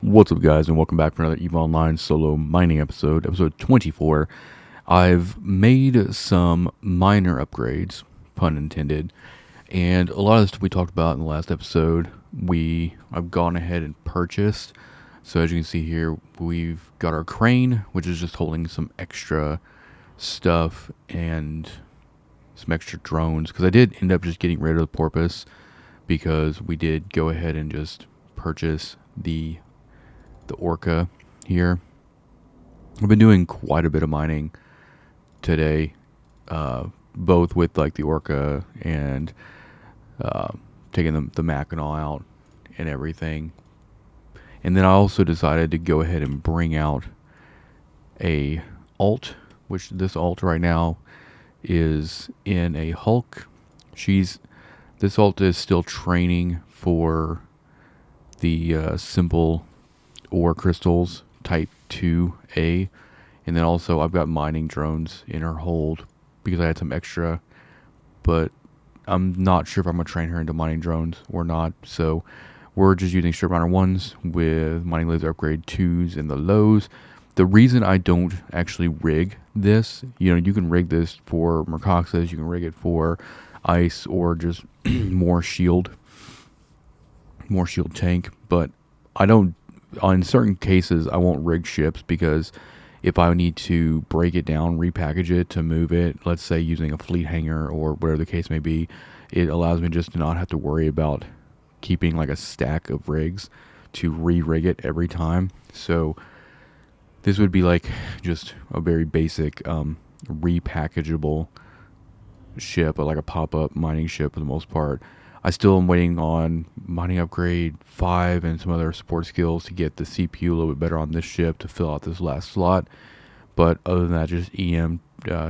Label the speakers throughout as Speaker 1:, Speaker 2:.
Speaker 1: What's up, guys, and welcome back for another EVE Online solo mining episode, episode 24. I've made some minor upgrades, pun intended, and a lot of the stuff we talked about in the last episode, I've gone ahead and purchased. So as you can see here, we've got our crane, which is just holding some extra stuff and some extra drones, because I did end up just getting rid of the porpoise, because we did go ahead and just purchase the Orca here. I've been doing quite a bit of mining today, both with like the Orca and taking the Mackinac out and everything. And then I also decided to go ahead and bring out a alt, which this alt right now is in a Hulk. This alt is still training for the simple ore crystals type 2A, and then also I've got mining drones in her hold because I had some extra, but I'm not sure if I'm going to train her into mining drones or not. So we're just using strip miner 1s with mining laser upgrade 2s and the lows. The reason I don't actually rig this, you can rig this for Mercoxes, you can rig it for ice or just more shield tank, but I don't. In certain cases, I won't rig ships, because if I need to break it down, repackage it to move it, let's say using a fleet hangar or whatever the case may be, it allows me just to not have to worry about keeping like a stack of rigs to re-rig it every time. So this would be like just a very basic repackageable ship, like a pop-up mining ship for the most part. I still am waiting on mining upgrade 5 and some other support skills to get the CPU a little bit better on this ship to fill out this last slot. But other than that, just EM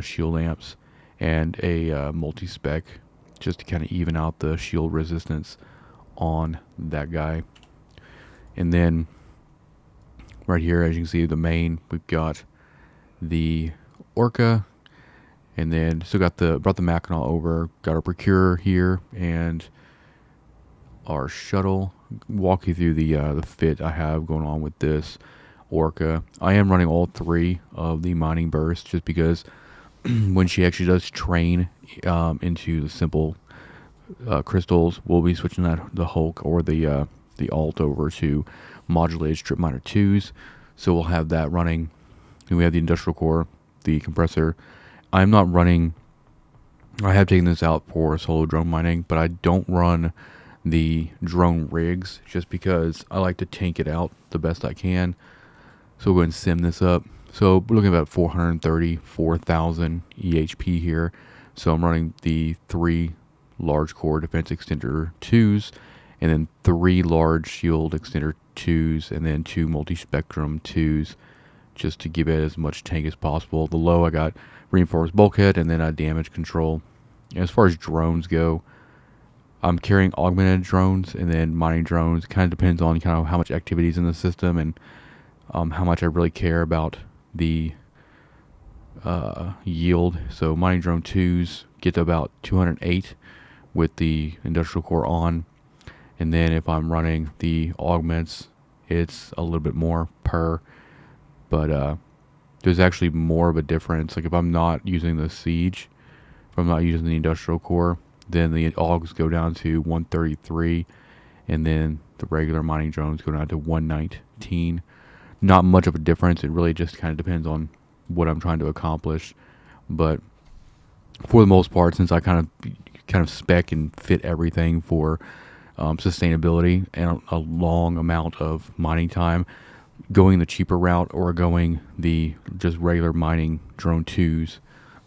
Speaker 1: shield amps and a multi-spec just to kind of even out the shield resistance on that guy. And then right here, as you can see, the main, we've got the Orca, and then still brought the Mackinac over, got our Procurer here, and our shuttle. Walk you through the fit I have going on with this Orca. I am running all 3 of the mining bursts just because when she actually does train into the simple crystals, we'll be switching the Hulk or the alt over to modulated strip miner 2s. So we'll have that running. And we have the industrial core, the compressor. I'm not running. I have taken this out for solo drone mining, but I don't run the drone rigs just because I like to tank it out the best I can. So we'll go ahead and sim this up. So we're looking at about 434,000 EHP here. So I'm running the 3 large core defense extender 2s, and then 3 large shield extender 2s, and then 2 multispectrum 2s, just to give it as much tank as possible. The low, I got reinforced bulkhead and then a damage control. And as far as drones go, I'm carrying augmented drones and then mining drones. It kind of depends on kind of how much activity is in the system and how much I really care about the yield. So mining drone 2s get to about 208 with the industrial core on. And then if I'm running the augments, it's a little bit more per. But there's actually more of a difference. Like if I'm not using the siege, if I'm not using the industrial core, then the augs go down to 133, and then the regular mining drones go down to 119. Not much of a difference. It really just kind of depends on what I'm trying to accomplish. But for the most part, since I kind of spec and fit everything for sustainability and a long amount of mining time, going the cheaper route or going the just regular mining drone 2s,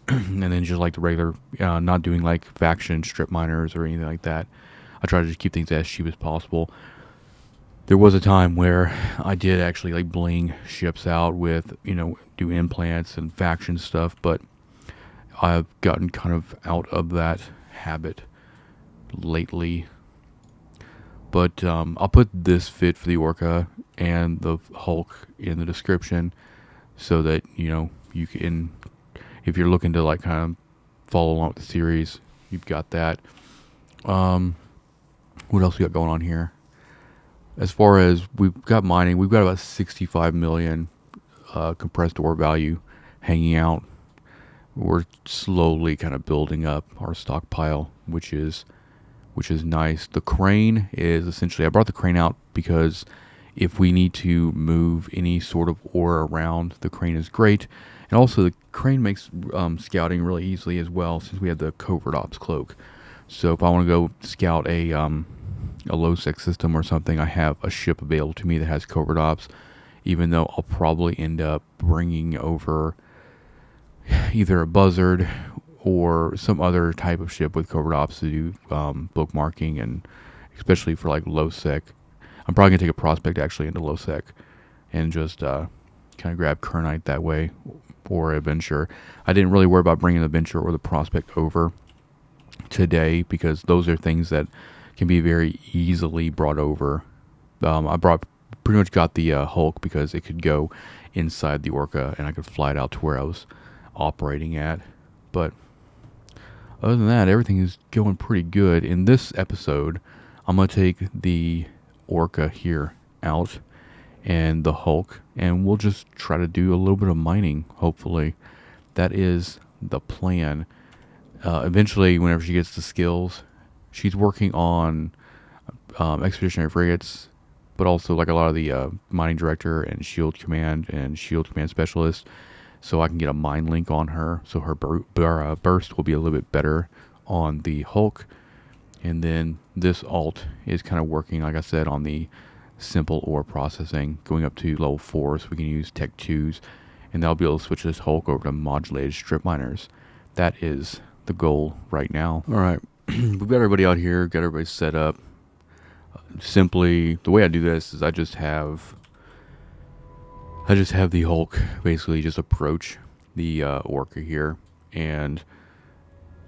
Speaker 1: and then just like the regular, not doing like faction strip miners or anything like that. I try to just keep things as cheap as possible. There was a time where I did actually like bling ships out with, do implants and faction stuff, but I've gotten kind of out of that habit lately. But I'll put this fit for the Orca and the Hulk in the description so that, you can, if you're looking to like kind of follow along with the series, you've got that. What else we got going on here? As far as we've got mining, we've got about 65 million compressed ore value hanging out. We're slowly kind of building up our stockpile, which is nice. The crane is essentially, I brought the crane out because if we need to move any sort of ore around, the crane is great. And also the crane makes scouting really easily as well, since we have the covert ops cloak. So if I want to go scout a low-sec system or something, I have a ship available to me that has covert ops, even though I'll probably end up bringing over either a buzzard or some other type of ship with covert ops to do bookmarking, and especially for like low sec. I'm probably gonna take a prospect actually into low sec and just kind of grab Kernite that way, or a venture. I didn't really worry about bringing the venture or the prospect over today because those are things that can be very easily brought over. I pretty much got the Hulk because it could go inside the Orca and I could fly it out to where I was operating at. But other than that, everything is going pretty good. In this episode, I'm going to take the Orca here out and the Hulk, and we'll just try to do a little bit of mining, hopefully. That is the plan. Eventually, whenever she gets the skills, she's working on expeditionary frigates, but also like a lot of the mining director and shield command specialist. So I can get a mine link on her, so her burst will be a little bit better on the Hulk. And then this alt is kind of working, like I said, on the simple ore processing, going up to level 4, so we can use Tech 2s, and that'll be able to switch this Hulk over to modulated strip miners. That is the goal right now. All right, we've got everybody out here, got everybody set up. Simply, the way I do this is I just have the Hulk basically just approach the Orca here, and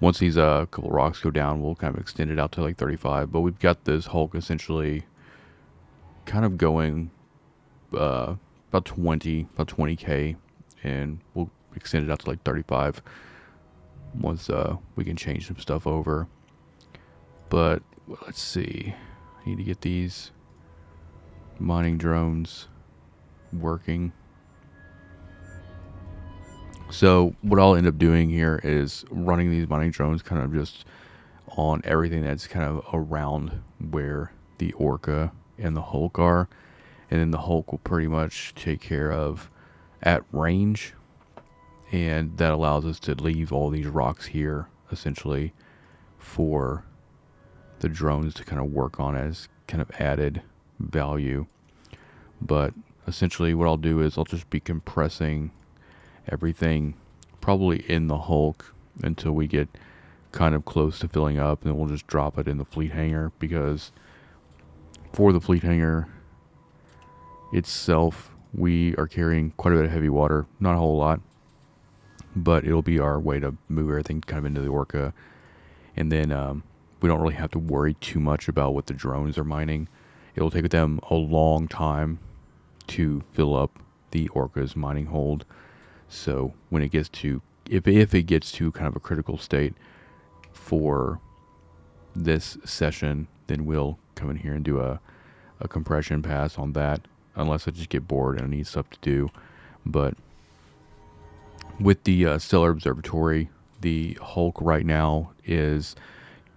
Speaker 1: once these couple rocks go down, we'll kind of extend it out to like 35. But we've got this Hulk essentially kind of going about 20k, and we'll extend it out to like 35 once we can change some stuff over. But let's see, I need to get these mining drones working. So what I'll end up doing here is running these mining drones kind of just on everything that's kind of around where the Orca and the Hulk are, and then the Hulk will pretty much take care of at range, and that allows us to leave all these rocks here essentially for the drones to kind of work on as kind of added value. But essentially what I'll do is I'll just be compressing everything probably in the Hulk until we get kind of close to filling up, and then we'll just drop it in the fleet hangar, because for the fleet hangar itself we are carrying quite a bit of heavy water, not a whole lot, but it'll be our way to move everything kind of into the Orca, and then we don't really have to worry too much about what the drones are mining. It'll take them a long time to fill up the Orca's mining hold. So when it gets to, if it gets to kind of a critical state for this session, then we'll come in here and do a compression pass on that, unless I just get bored and I need stuff to do. But with the Stellar Observatory, the Hulk right now is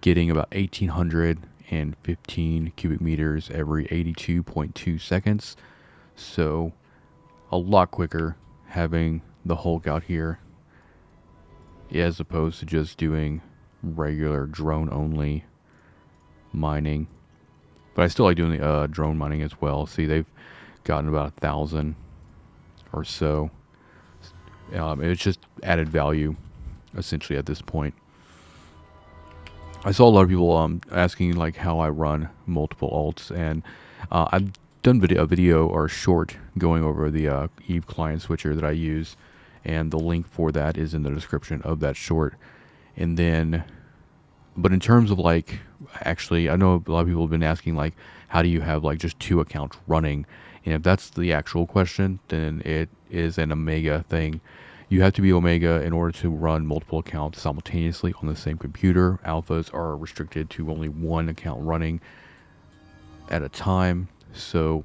Speaker 1: getting about 1,815 cubic meters every 82.2 seconds. So a lot quicker having the Hulk out here as opposed to just doing regular drone only mining. But I still like doing the drone mining as well. See, they've gotten about 1,000 or so. It's just added value essentially at this point. I saw a lot of people asking like how I run multiple alts, and I've done a video or a short going over the Eve client switcher that I use, and the link for that is in the description of that short. And then, but in terms of like, actually, I know a lot of people have been asking like, how do you have like just 2 accounts running? And if that's the actual question, then it is an Omega thing. You have to be Omega in order to run multiple accounts simultaneously on the same computer. Alphas are restricted to only 1 account running at a time. So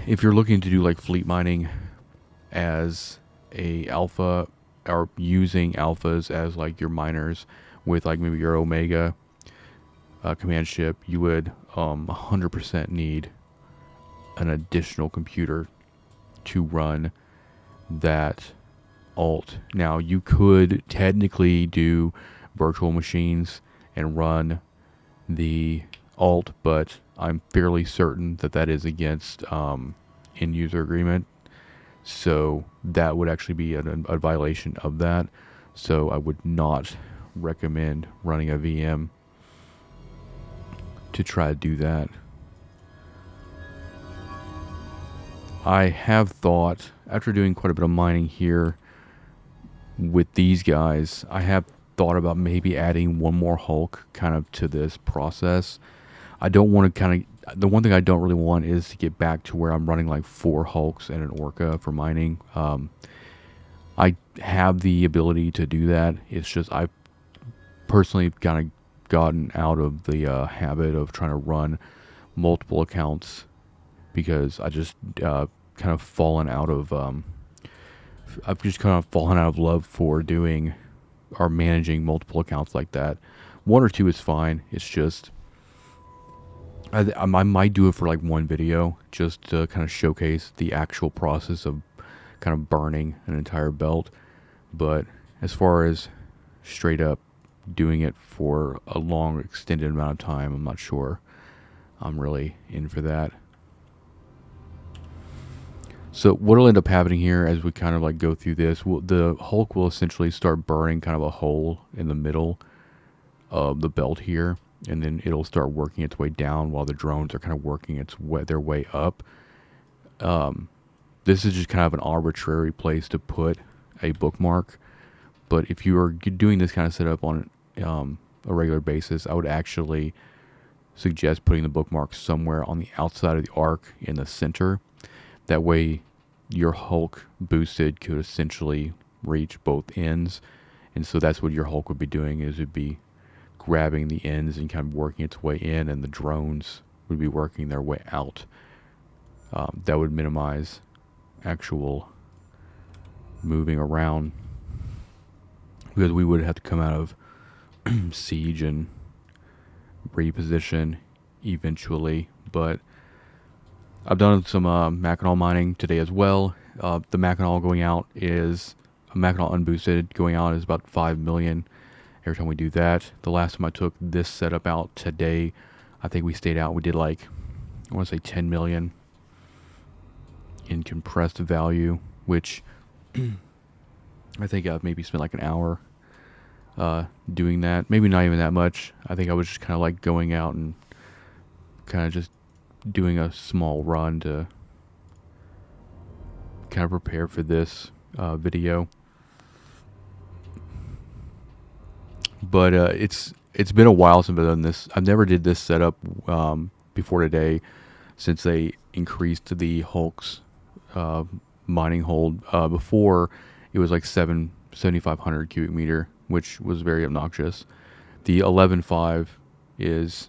Speaker 1: if you're looking to do like fleet mining as a alpha, or using alphas as like your miners with like maybe your Omega command ship, you would 100% need an additional computer to run that alt. Now you could technically do virtual machines and run the alt, but I'm fairly certain that that is against end user agreement. So that would actually be a violation of that. So I would not recommend running a VM to try to do that. I have thought, after doing quite a bit of mining here with these guys, I have thought about maybe adding one more Hulk kind of to this process. I don't want to the one thing I don't really want is to get back to where I'm running like 4 Hulks and an Orca for mining. I have the ability to do that. It's just I've personally kind of gotten out of the habit of trying to run multiple accounts, because I just kind of fallen out of I've just kind of fallen out of love for doing or managing multiple accounts like that. 1 or 2 is fine. It's just I might do it for like one video just to kind of showcase the actual process of kind of burning an entire belt. But as far as straight up doing it for a long extended amount of time, I'm not sure I'm really in for that. So what'll end up happening here as we kind of like go through this, the Hulk will essentially start burning kind of a hole in the middle of the belt here, and then it'll start working its way down while the drones are kind of working their way up. This is just kind of an arbitrary place to put a bookmark, but if you are doing this kind of setup on a regular basis, I would actually suggest putting the bookmark somewhere on the outside of the arc in the center. That way your Hulk boosted could essentially reach both ends, and so that's what your Hulk would be doing, is it'd be grabbing the ends and kind of working its way in, and the drones would be working their way out. That would minimize actual moving around, because we would have to come out of siege and reposition eventually. But I've done some Mackinac mining today as well. The Mackinac going out is a Mackinac unboosted going out is about 5 million every time we do that. The last time I took this setup out today, I think we stayed out. We did like, I want to say 10 million in compressed value, which I think I've maybe spent like an hour doing that. Maybe not even that much. I think I was just kind of like going out and kind of just doing a small run to kind of prepare for this video. But it's been a while since I've done this. I've never did this setup before today, since they increased the Hulk's mining hold. Before, it was like 7,500 cubic meter, which was very obnoxious. The 11.5 is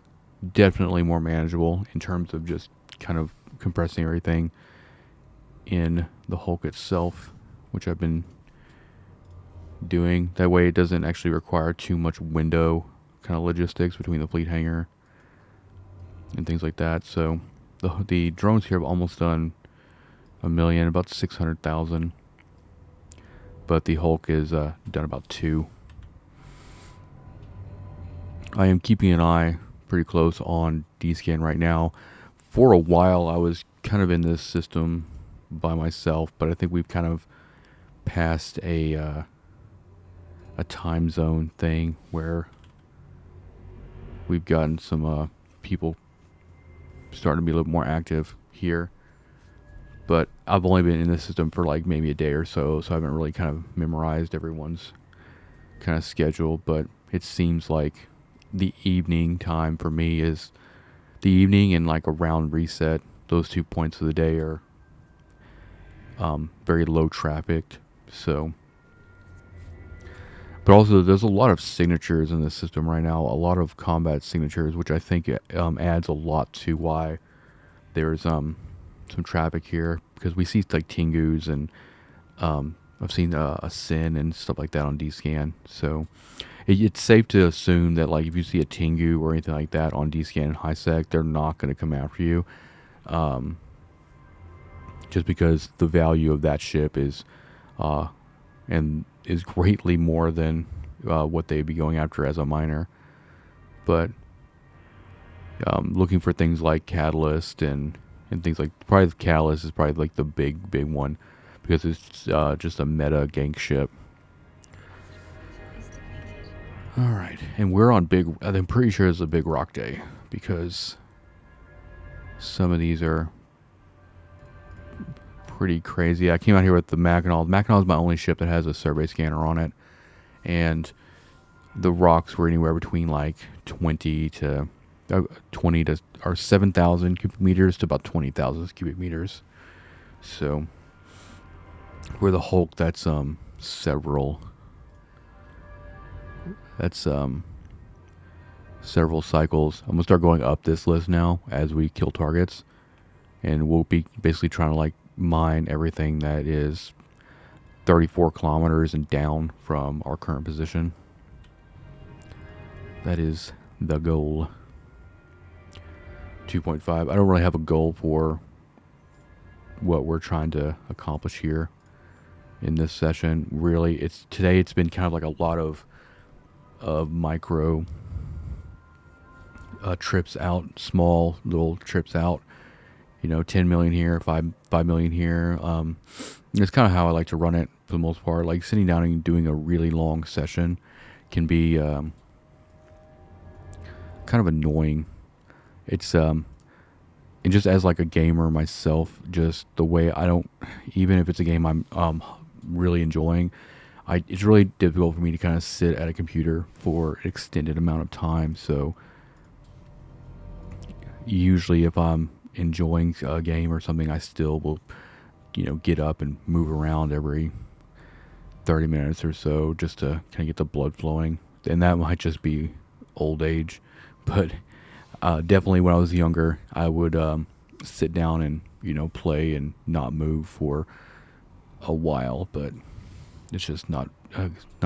Speaker 1: definitely more manageable in terms of just kind of compressing everything in the Hulk itself, which I've been doing. That way it doesn't actually require too much window kind of logistics between the fleet hangar and things like that. So the drones here have almost done 1 million, about 600,000, but the Hulk is done about 2. I am keeping an eye pretty close on D-Scan right now. For a while I was kind of in this system by myself, but I think we've kind of passed a time zone thing where we've gotten some people starting to be a little more active here. But I've only been in this system for like maybe a day or so, so I haven't really kind of memorized everyone's kind of schedule. But it seems like the evening time for me is the evening and like around reset. Those 2 points of the day are very low trafficked. So, but also there's a lot of signatures in the system right now, a lot of combat signatures, which I think adds a lot to why there's some traffic here because we see like Tengus and I've seen a Sin and stuff like that on D-Scan. So it's safe to assume that like if you see a Tengu or anything like that on D-Scan and HiSec, they're not going to come after you. Just because the value of that ship is greatly more than what they'd be going after as a miner. But looking for things like Catalyst and things like, probably the Catalyst is probably like the big one because it's just a meta gank ship. All right, and we're on big. I'm pretty sure it's a big rock day because some of these are pretty crazy. I came out here with the Mackinac. Mackinac is my only ship that has a survey scanner on it, and the rocks were anywhere between like 20 to or 7,000 cubic meters to about 20,000 cubic meters. So we're the Hulk. That's several cycles. I'm gonna start going up this list now as we kill targets, and we'll be basically trying to like mine everything that is 34 kilometers and down from our current position. That is the goal. 2.5. I don't really have a goal for what we're trying to accomplish here in this session. Really, today it's been kind of like a lot of micro trips out, small little trips out. 10 million here, 5 million here. It's kind of how I like to run it for the most part. Like sitting down and doing a really long session can be kind of annoying. It's and just as like a gamer myself, just the way I don't, even if it's a game I'm really enjoying, it's really difficult for me to kind of sit at a computer for an extended amount of time. So usually if I'm enjoying a game or something, I still will, get up and move around every 30 minutes or so just to kind of get the blood flowing. And that might just be old age, but definitely when I was younger, I would sit down and, play and not move for a while, but it's just not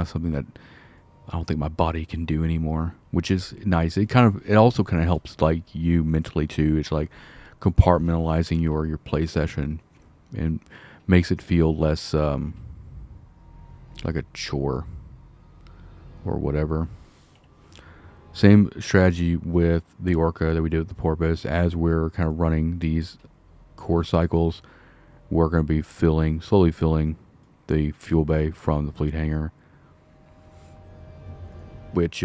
Speaker 1: something that I don't think my body can do anymore, which is nice. It also kind of helps like you mentally too. It's like compartmentalizing your play session and makes it feel less like a chore or whatever. Same strategy with the Orca that we did with the Porpoise. As we're kind of running these core cycles, we're going to be slowly filling the fuel bay from the fleet hangar, which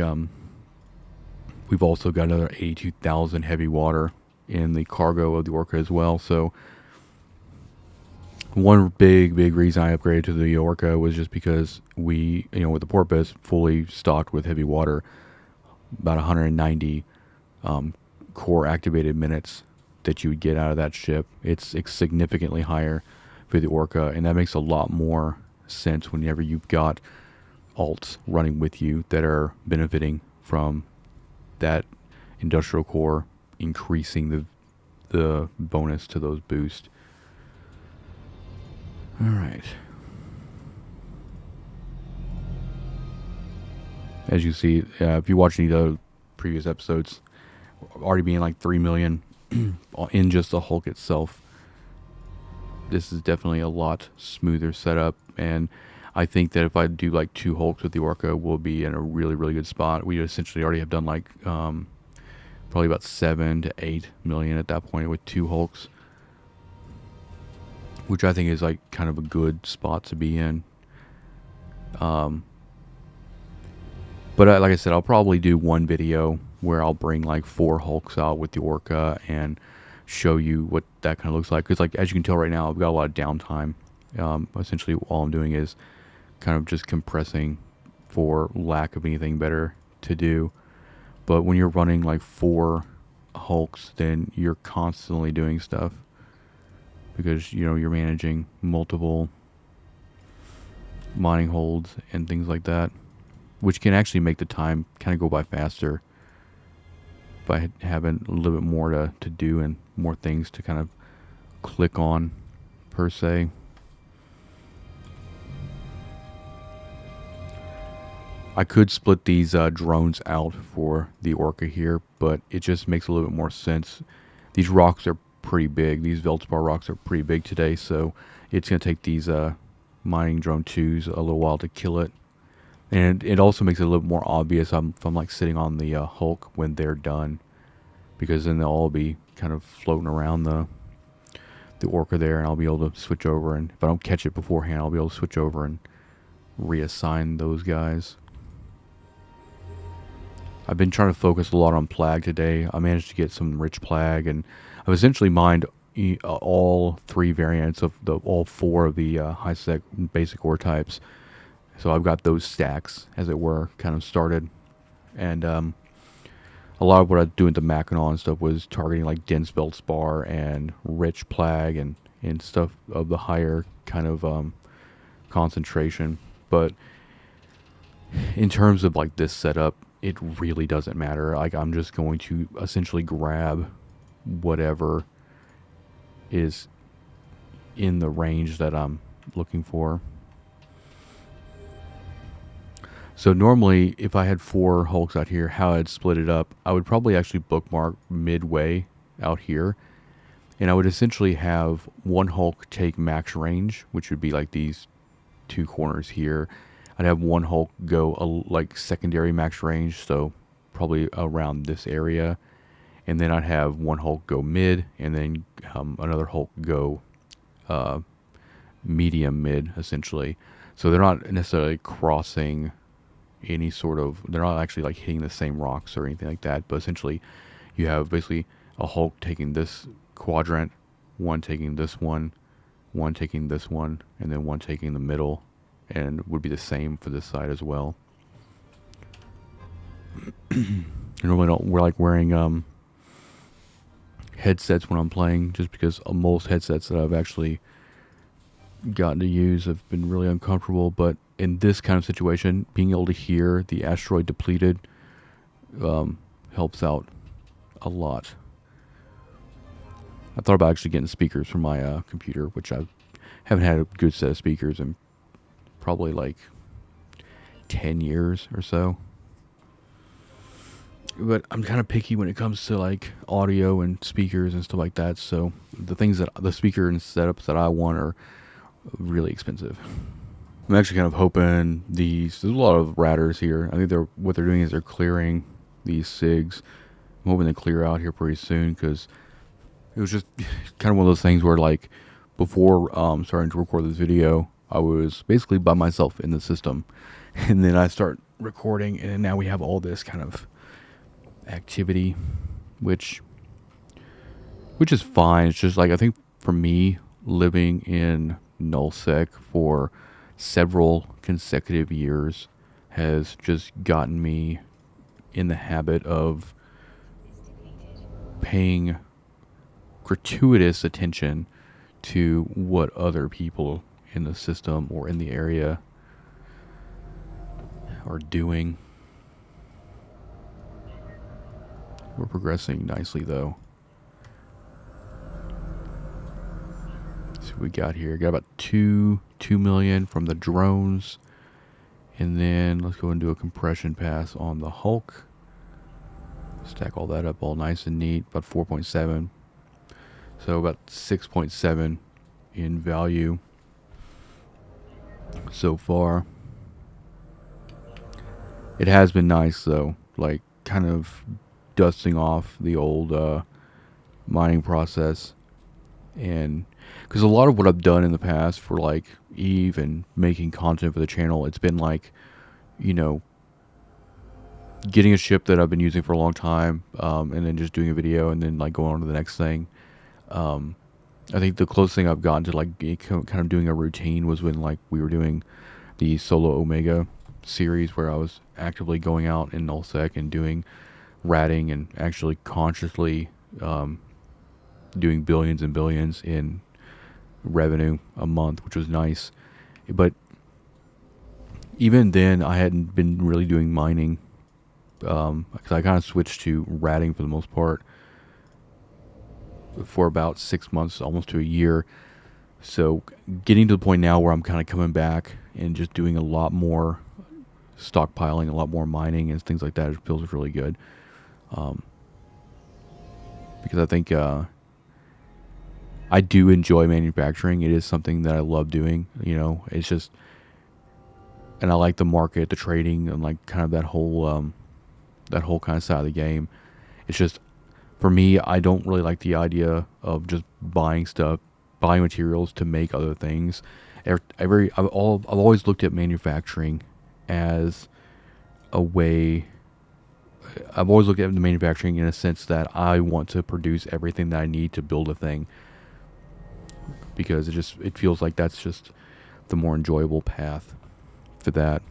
Speaker 1: we've also got another 82,000 heavy water in the cargo of the Orca as well. So one big reason I upgraded to the Orca was just because we, with the Porpoise fully stocked with heavy water, about 190 core activated minutes that you would get out of that ship. It's significantly higher for the Orca, and that makes a lot more sense whenever you've got alts running with you that are benefiting from that industrial core increasing the bonus to those boosts. All right. As you see, if you watch any of the previous episodes, already being like 3 million in just the Hulk itself. This is definitely a lot smoother setup, and I think that if I do like 2 Hulks with the Orca, we'll be in a really good spot. We essentially already have done like probably about 7 to 8 million at that point with 2 Hulks, which I think is like kind of a good spot to be in. But like I said, I'll probably do one video where I'll bring like 4 Hulks out with the Orca and show you what that kind of looks like. Because like as you can tell right now, I've got a lot of downtime. Essentially all I'm doing is kind of just compressing for lack of anything better to do. But when you're running like 4 Hulks, then you're constantly doing stuff because you're managing multiple mining holds and things like that, which can actually make the time kind of go by faster. if I had having a little bit more to do and more things to kind of click on per se. I could split these drones out for the Orca here, but it just makes a little bit more sense. These rocks are pretty big. These Veldspar rocks are pretty big today, so it's going to take these mining drone 2s a little while to kill it. And it also makes it a little more obvious if I'm like sitting on the Hulk when they're done, because then they'll all be kind of floating around the Orca there, and I'll be able to switch over. And if I don't catch it beforehand, I'll be able to switch over and reassign those guys. I've been trying to focus a lot on Plag today. I managed to get some rich Plag, and I've essentially mined all 3 variants of all 4 of the high-sec basic ore types. So I've got those stacks, as it were, kind of started. And a lot of what I do with the Mackinac and stuff was targeting like dense Veldspar and rich Plag and stuff of the higher kind of concentration. But in terms of like this setup, it really doesn't matter. Like, I'm just going to essentially grab whatever is in the range that I'm looking for. So normally, if I had 4 Hulks out here, how I'd split it up, I would probably actually bookmark midway out here. And I would essentially have 1 Hulk take max range, which would be like these 2 corners here. I'd have 1 Hulk go like secondary max range, so probably around this area. And then I'd have 1 Hulk go mid, and then another Hulk go medium mid, essentially. So they're not necessarily crossing any sort of, they're not actually like hitting the same rocks or anything like that, but essentially you have basically a Hulk taking this quadrant, 1 taking this one, 1 taking this one, and then 1 taking the middle, and would be the same for this side as well. Normally we're like wearing headsets when I'm playing, just because most headsets that I've actually gotten to use have been really uncomfortable. But in this kind of situation, being able to hear the asteroid depleted helps out a lot. I thought about actually getting speakers for my computer, which I haven't had a good set of speakers in probably like 10 years or so. But I'm kind of picky when it comes to like audio and speakers and stuff like that. So the speaker and setups that I want are really expensive. I'm actually kind of hoping there's a lot of ratters here. I think what they're doing is they're clearing these SIGs. I'm hoping they clear out here pretty soon, because it was just kind of one of those things where, like, before starting to record this video, I was basically by myself in the system, and then I start recording, and now we have all this kind of activity, which is fine. It's just like, I think for me, living in nullsec for several consecutive years has just gotten me in the habit of paying gratuitous attention to what other people in the system or in the area are doing. We're progressing nicely, though. So we got here, got about 2 million from the drones, and then let's go and do a compression pass on the Hulk. Stack all that up all nice and neat. About 4.7, so about 6.7 in value so far. It has been nice though, like kind of dusting off the old mining process. And because a lot of what I've done in the past for like Eve and making content for the channel, it's been like, you know, getting a ship that I've been using for a long time, and then just doing a video and then like going on to the next thing. I think the closest thing I've gotten to like kind of doing a routine was when like we were doing the Solo Omega series, where I was actively going out in nullsec and doing ratting and actually consciously doing billions and billions in revenue a month, which was nice. But even then, I hadn't been really doing mining because I kind of switched to ratting for the most part for about 6 months, almost to a year. So getting to the point now where I'm kind of coming back and just doing a lot more stockpiling, a lot more mining and things like that. It feels really good. Because I think I do enjoy manufacturing. It is something that I love doing. You know, it's just, and I like the market, the trading, and like kind of that whole kind of side of the game. It's just, for me, I don't really like the idea of just buying materials to make other things. I've always looked at manufacturing as a way. I've always looked at the manufacturing in a sense that I want to produce everything that I need to build a thing, because it feels like that's just the more enjoyable path for that.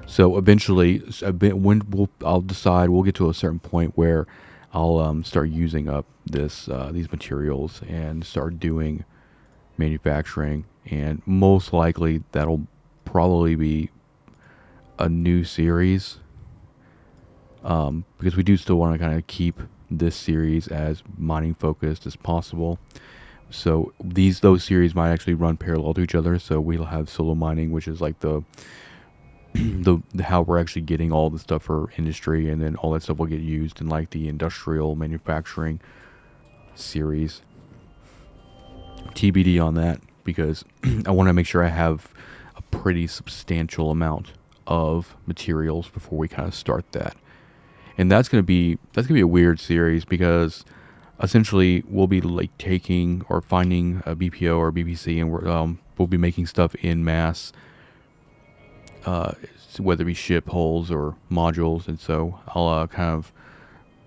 Speaker 1: So eventually, I'll decide, we'll get to a certain point where I'll start using up these materials and start doing manufacturing, and most likely that'll probably be a new series, because we do still want to kind of keep this series as mining focused as possible. So those series might actually run parallel to each other. So we'll have solo mining, which is like the how we're actually getting all the stuff for industry, and then all that stuff will get used in like the industrial manufacturing series. TBD on that, because I want to make sure I have a pretty substantial amount of materials before we kind of start that. And that's gonna be a weird series, because essentially we'll be like taking or finding a BPO or BPC, and we'll be making stuff in mass, whether it be ship hulls or modules. And so I'll kind of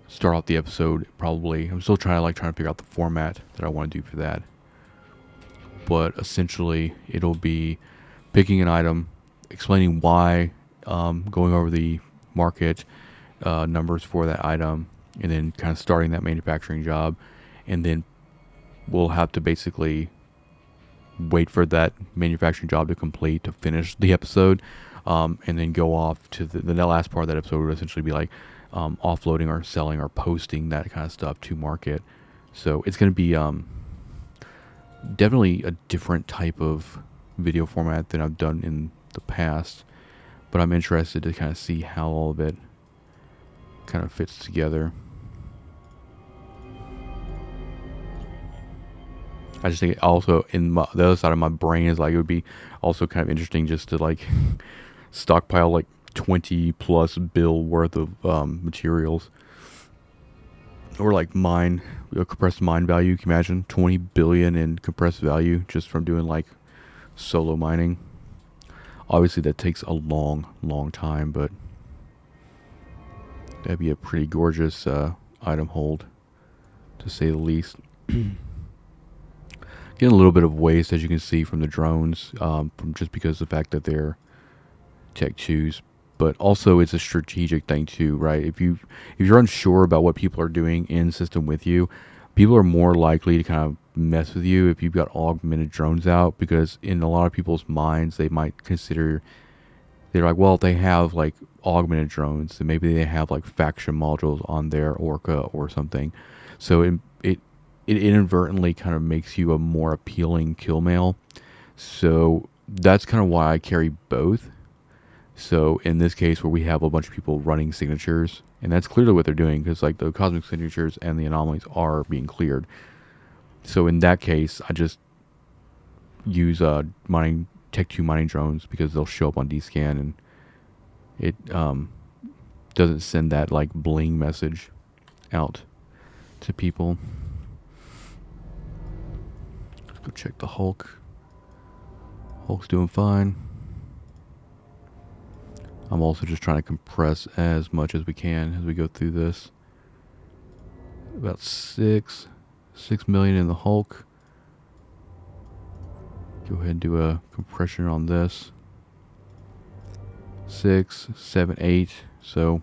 Speaker 1: start off the episode, probably, I'm still trying to figure out the format that I want to do for that. But essentially it'll be picking an item, explaining why, going over the market numbers for that item, and then kind of starting that manufacturing job. And then we'll have to basically wait for that manufacturing job to complete to finish the episode, and then go off to the last part of that episode would essentially be like offloading or selling or posting that kind of stuff to market. So it's going to be definitely a different type of video format than I've done in the past, but I'm interested to kind of see how all of it kind of fits together. I just think also the other side of my brain is like, it would be also kind of interesting just to like stockpile like 20 plus bill worth of materials, or like mine a compressed mine value. Can you imagine 20 billion in compressed value just from doing like solo mining? Obviously that takes a long time, but that'd be a pretty gorgeous item hold, to say the least. Getting a little bit of waste, as you can see, from the drones, from just because of the fact that they're Tech 2s, but also it's a strategic thing too, right? If you're unsure about what people are doing in system with you, people are more likely to kind of mess with you if you've got augmented drones out, because in a lot of people's minds they might consider, they're like, well, they have like augmented drones, and maybe they have like faction modules on their Orca or something. So it inadvertently kind of makes you a more appealing kill mail. So that's kind of why I carry both. So in this case, where we have a bunch of people running signatures, and that's clearly what they're doing, because like the cosmic signatures and the anomalies are being cleared. So in that case, I just use Tech 2 mining drones, because they'll show up on DScan, and it doesn't send that like bling message out to people. Let's go check the Hulk. Hulk's doing fine. I'm also just trying to compress as much as we can as we go through this. About 6 million in the Hulk. Go ahead and do a compression on this. 6, 7, 8. So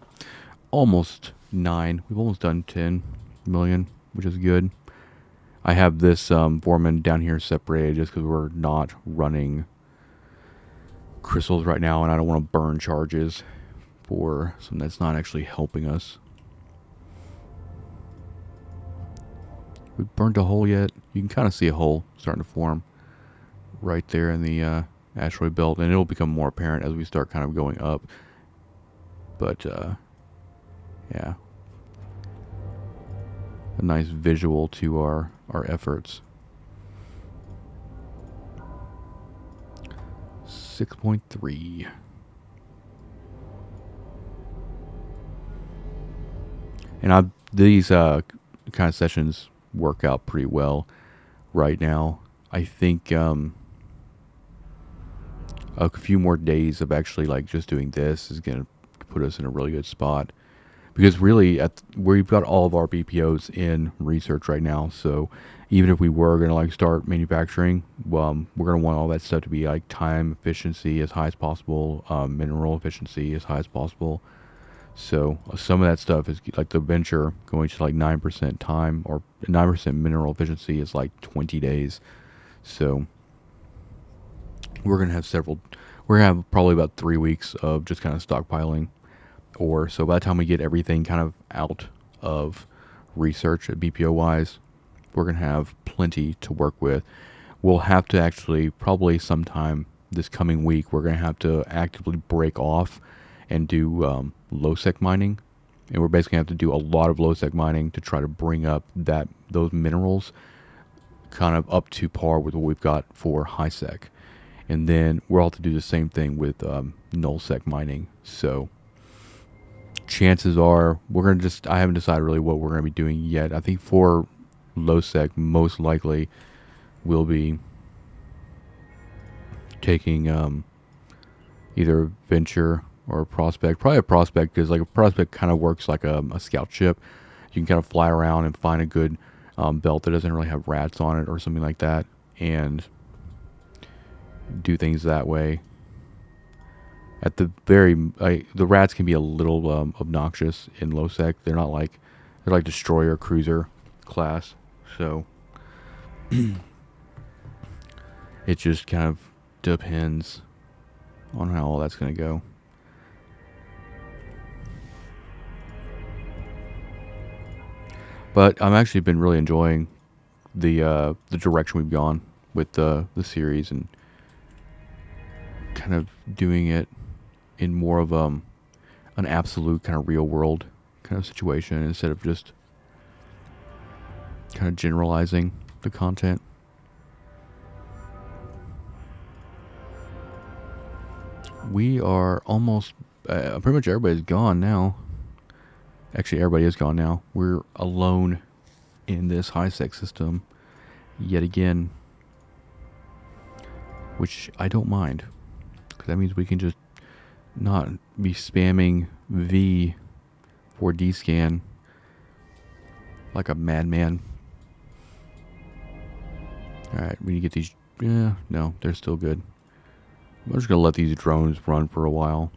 Speaker 1: almost 9. We've almost done 10 million, which is good. I have this Foreman down here separated just because we're not running crystals right now, and I don't want to burn charges for something that's not actually helping us. We burnt a hole yet? You can kind of see a hole starting to form right there in the asteroid belt, and it'll become more apparent as we start kind of going up. But yeah, a nice visual to our efforts. 6.3. And these kind of sessions work out pretty well right now. I think a few more days of actually like just doing this is going to put us in a really good spot, because really we've got all of our BPOs in research right now. So even if we were going to like start manufacturing, we're going to want all that stuff to be like time efficiency as high as possible, mineral efficiency as high as possible. So some of that stuff is like the venture going to like 9% time, or 9% mineral efficiency is like 20 days. So we're going to have probably about 3 weeks of just kind of stockpiling ore. So by the time we get everything kind of out of research at BPO wise, we're going to have plenty to work with. We'll have to actually, probably sometime this coming week, we're going to have to actively break off and do low-sec mining. And we're basically going to have to do a lot of low-sec mining to try to bring up those minerals kind of up to par with what we've got for high-sec. And then we're all to do the same thing with null-sec mining. So chances are I haven't decided really what we're going to be doing yet. I think for low-sec, most likely we'll be taking either venture or a prospect. Probably a prospect, because like a prospect kind of works like a scout ship. You can kind of fly around and find a good belt that doesn't really have rats on it or something like that, and do things that way. At the the rats can be a little obnoxious in low sec. They're like destroyer cruiser class, so it just kind of depends on how all that's going to go. But I've actually been really enjoying the direction we've gone with the series, and kind of doing it in more of an absolute kind of real world kind of situation, instead of just kind of generalizing the content. We are almost pretty much everybody's gone now. Actually, everybody is gone now. We're alone in this high-sec system yet again, which I don't mind, because that means we can just not be spamming V for D-scan like a madman. Alright, we need to get these... Yeah, no, they're still good. I'm just going to let these drones run for a while.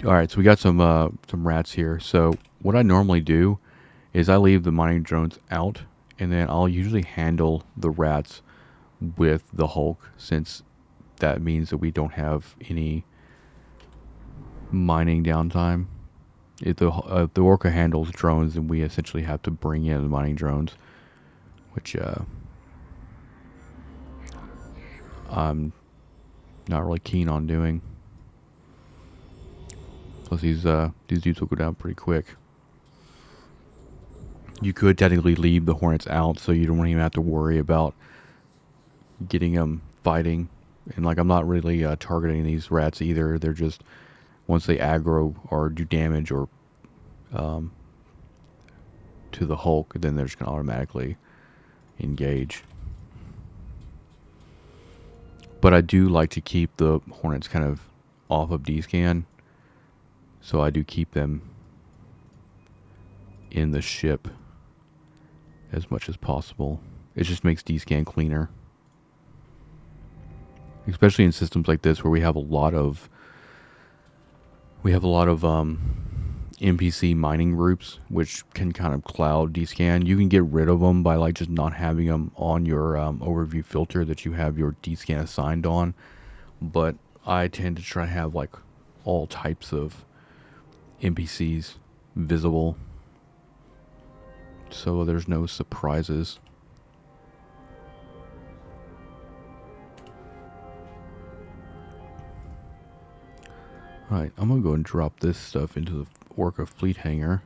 Speaker 1: Alright, so we got some rats here. So what I normally do is I leave the mining drones out, and then I'll usually handle the rats with the Hulk, since that means that we don't have any mining downtime. If the Orca handles drones, then we essentially have to bring in the mining drones, which I'm not really keen on doing. Plus these dudes will go down pretty quick. You could technically leave the Hornets out, so you don't even have to worry about getting them fighting. And like, I'm not really targeting these rats either. They're just, once they aggro or do damage or to the Hulk, then they're just going to automatically engage. But I do like to keep the Hornets kind of off of D-scan, so I do keep them in the ship as much as possible. It just makes D-scan cleaner, especially in systems like this where we have a lot of NPC mining groups, which can kind of cloud D-scan. You can get rid of them by like just not having them on your overview filter that you have your D-scan assigned on. But I tend to try to have like all types of NPCs visible, so there's no surprises. Alright, I'm gonna go and drop this stuff into the Orca fleet hangar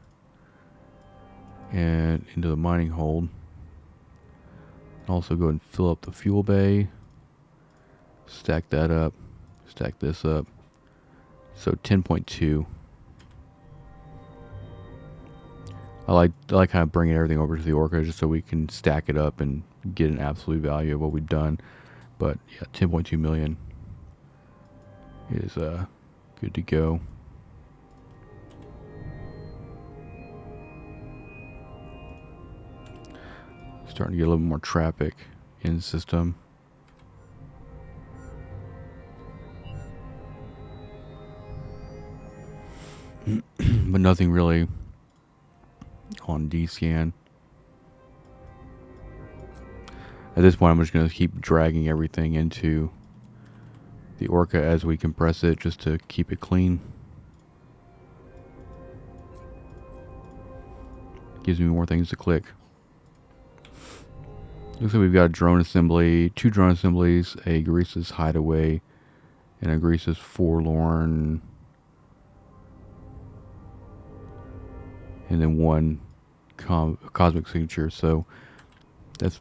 Speaker 1: and into the mining hold. Also go and fill up the fuel bay, stack that up, stack this up. So 10.2. I like kind of bringing everything over to the Orca just so we can stack it up and get an absolute value of what we've done. But yeah, 10.2 million is good to go. Starting to get a little more traffic in the system. But nothing really on D-scan. At this point, I'm just going to keep dragging everything into the Orca as we compress it, just to keep it clean. Gives me more things to click. Looks like we've got a drone assembly, 2 drone assemblies, a Grease's Hideaway, and a Grease's Forlorn, and then 1 Cosmic Signature. So that's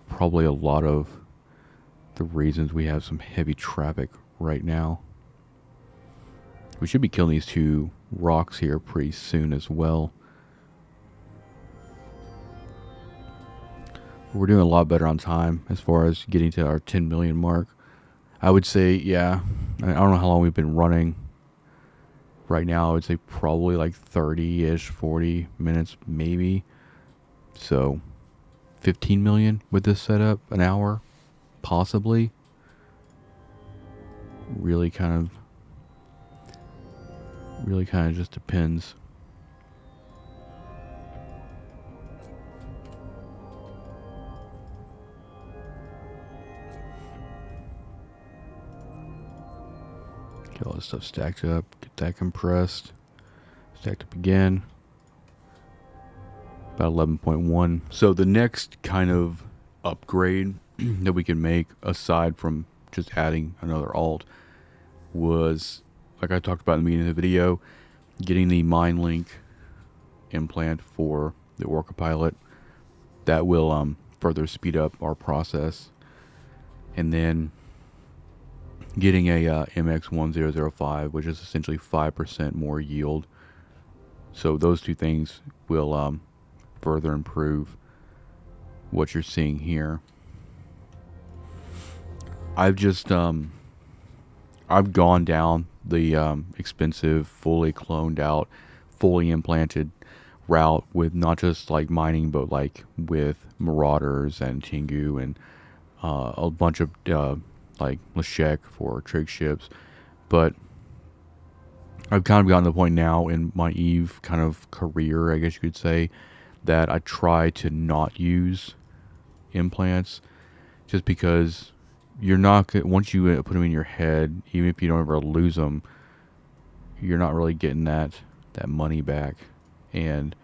Speaker 1: probably a lot of the reasons we have some heavy traffic right now. We should be killing these 2 rocks here pretty soon as well. We're doing a lot better on time as far as getting to our 10 million mark. I would say, yeah, I don't know how long we've been running. Right now, I would say probably like 30-ish, 40 minutes maybe. So 15 million with this setup, an hour, possibly. Really kind of just depends. Get all this stuff stacked up, get that compressed, stacked up again. About 11.1. So the next kind of upgrade that we can make, aside from just adding another alt, was, like I talked about in the beginning of the video, getting the MindLink implant for the Orca pilot. That will further speed up our process. And then getting a MX1005, which is essentially 5% more yield. So those 2 things will further improve what you're seeing here. I've just I've gone down the expensive, fully cloned out, fully implanted route with not just like mining, but like with Marauders and Tengu and a bunch of like Lashek for trig ships. But I've kind of gotten to the point now in my EVE kind of career, I guess you could say, that I try to not use implants, just because you're not, once you put them in your head, even if you don't ever lose them, you're not really getting that money back. And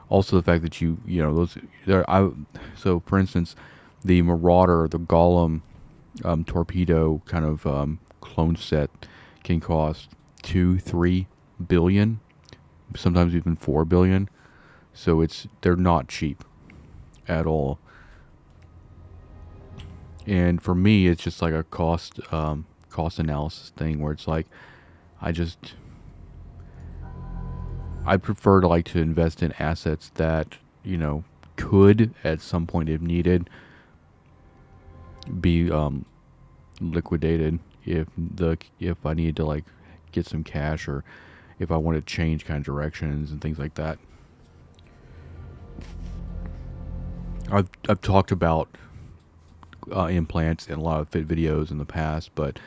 Speaker 1: also the fact that you know those there, so for instance, the Marauder, the Golem torpedo kind of clone set can cost 2-3 billion, sometimes even 4 billion. So they're not cheap at all. And for me, it's just like a cost analysis thing where it's like I prefer to invest in assets that, you know, could at some point, if needed, be liquidated if I needed to like get some cash, or if I want to change kind of directions and things like that. I've talked about implants in a lot of fit videos in the past, but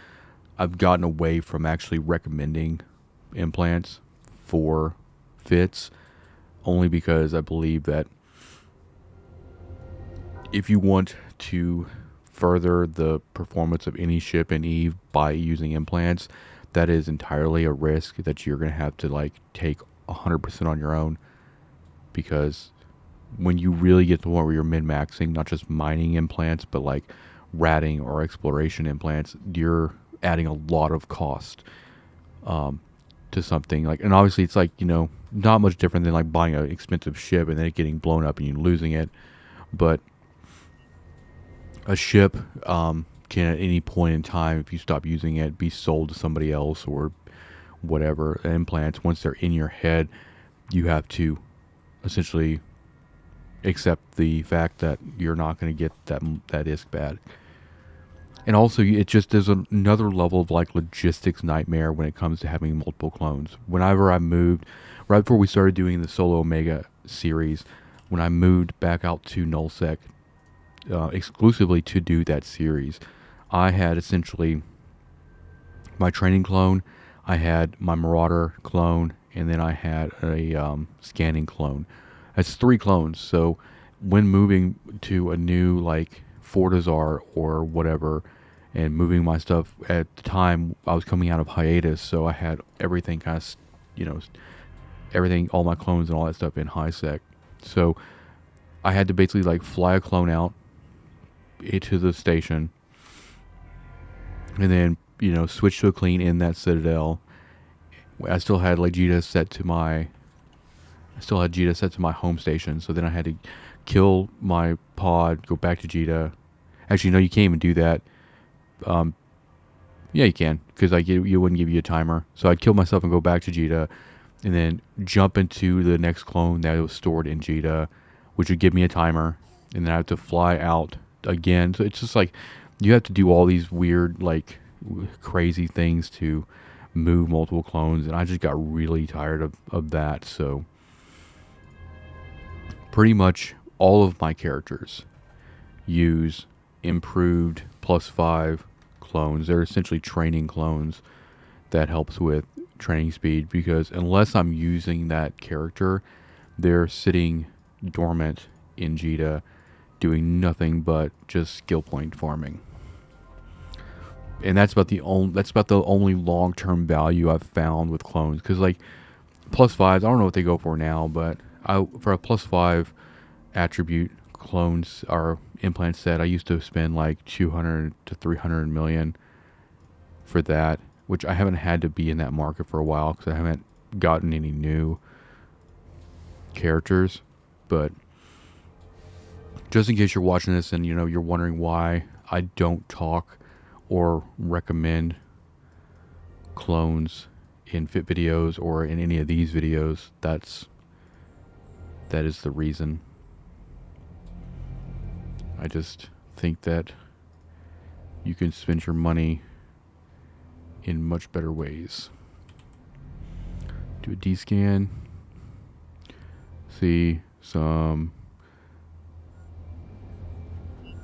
Speaker 1: I've gotten away from actually recommending implants for fits, only because I believe that if you want to further the performance of any ship in EVE by using implants, that is entirely a risk that you're going to have to like take 100% on your own, because when you really get to the point where you're min-maxing, not just mining implants, but like ratting or exploration implants, you're adding a lot of cost to something. Like, and obviously it's like, you know, not much different than like buying an expensive ship and then it getting blown up and you losing it. But a ship can at any point in time, if you stop using it, be sold to somebody else or whatever. Implants, once they're in your head, you have to essentially accept the fact that you're not going to get that disc back. And also, it just, there's another level of like logistics nightmare when it comes to having multiple clones. Whenever I moved, right before we started doing the Solo Omega series, when I moved back out to Nullsec exclusively to do that series, I had essentially my training clone, I had my Marauder clone, and then I had a scanning clone. That's 3 clones. So when moving to a new like Fortizar or whatever, and moving my stuff, at the time I was coming out of hiatus, so I had everything kind of, you know, everything, all my clones and all that stuff in high sec. So I had to basically like fly a clone out into the station, and then, you know, switch to a clean in that Citadel. I still had like Jita set to my home station, so then I had to kill my pod, go back to Jita. Actually, no, you can't even do that. Yeah, you can, because like you wouldn't give you a timer. So I'd kill myself and go back to Jita, and then jump into the next clone that was stored in Jita, which would give me a timer, and then I have to fly out again. So it's just like you have to do all these weird, like crazy things to move multiple clones, and I just got really tired of that. So pretty much all of my characters use improved +5 clones. They're essentially training clones that helps with training speed, because unless I'm using that character, they're sitting dormant in Jita doing nothing but just skill point farming. And that's about the only long-term value I've found with clones, because like +5s, I don't know what they go for now, but for a +5 attribute clones or implant set, I used to spend like 200 to 300 million for that, which I haven't had to be in that market for a while because I haven't gotten any new characters. But just in case you're watching this and, you know, you're wondering why I don't talk or recommend clones in fit videos or in any of these videos, that is the reason. I just think that you can spend your money in much better ways. Do a D-scan. See some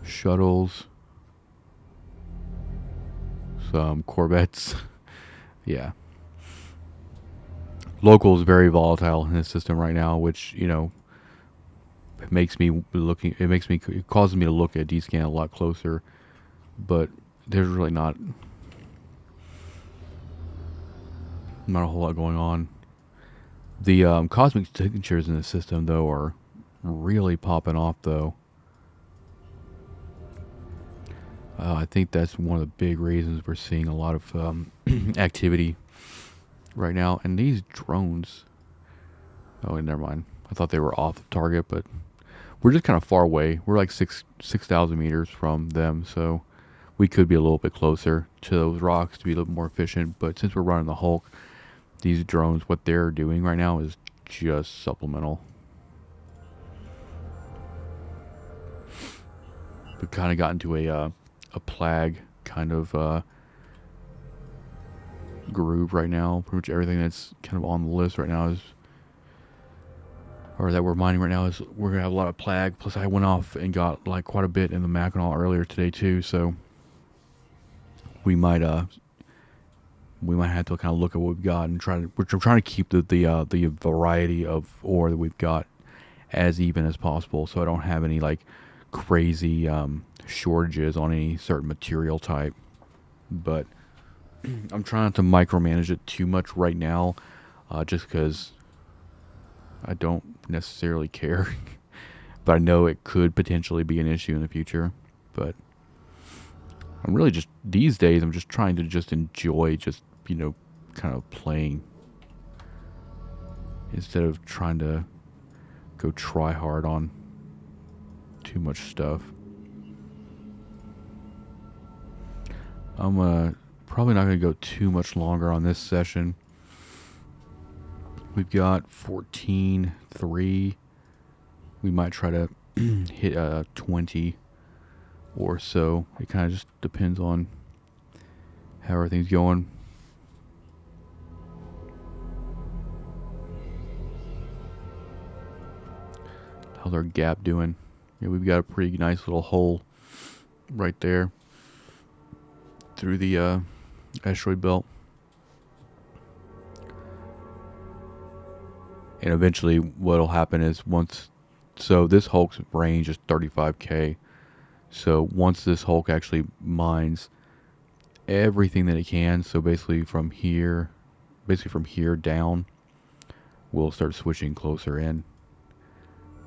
Speaker 1: shuttles. Some Corvettes. Yeah. Local is very volatile in this system right now, which, you know, it causes me to look at D-scan a lot closer, but there's really not a whole lot going on. The cosmic signatures in the system, though, are really popping off, though. I think that's one of the big reasons we're seeing a lot of activity right now. And these drones, oh, never mind. I thought they were off target, but we're just kind of far away. We're like 6,000 meters from them, so we could be a little bit closer to those rocks to be a little more efficient. But since we're running the Hulk, these drones, what they're doing right now is just supplemental. We've kind of gotten to a plague kind of groove right now. Pretty much everything that's kind of on the list right now is, or that we're mining right now, is we're gonna have a lot of plague. Plus, I went off and got like quite a bit in the Mackinac earlier today too, so we might have to kind of look at what we've got and we're trying to keep the variety of ore that we've got as even as possible, so I don't have any like crazy shortages on any certain material type. But I'm trying not to micromanage it too much right now, just because I don't necessarily care. But I know it could potentially be an issue in the future. But I'm really just, these days, I'm just trying to just enjoy just, kind of playing instead of trying to go try hard on too much stuff. I'm probably not going to go too much longer on this session. We've got 14.3. We might try to hit 20 or so. It kind of just depends on how everything's going. How's our gap doing? Yeah, we've got a pretty nice little hole right there through the asteroid belt. And eventually what'll happen is so this Hulk's range is 35k. So once this Hulk actually mines everything that it can, so basically from here down, we'll start switching closer in.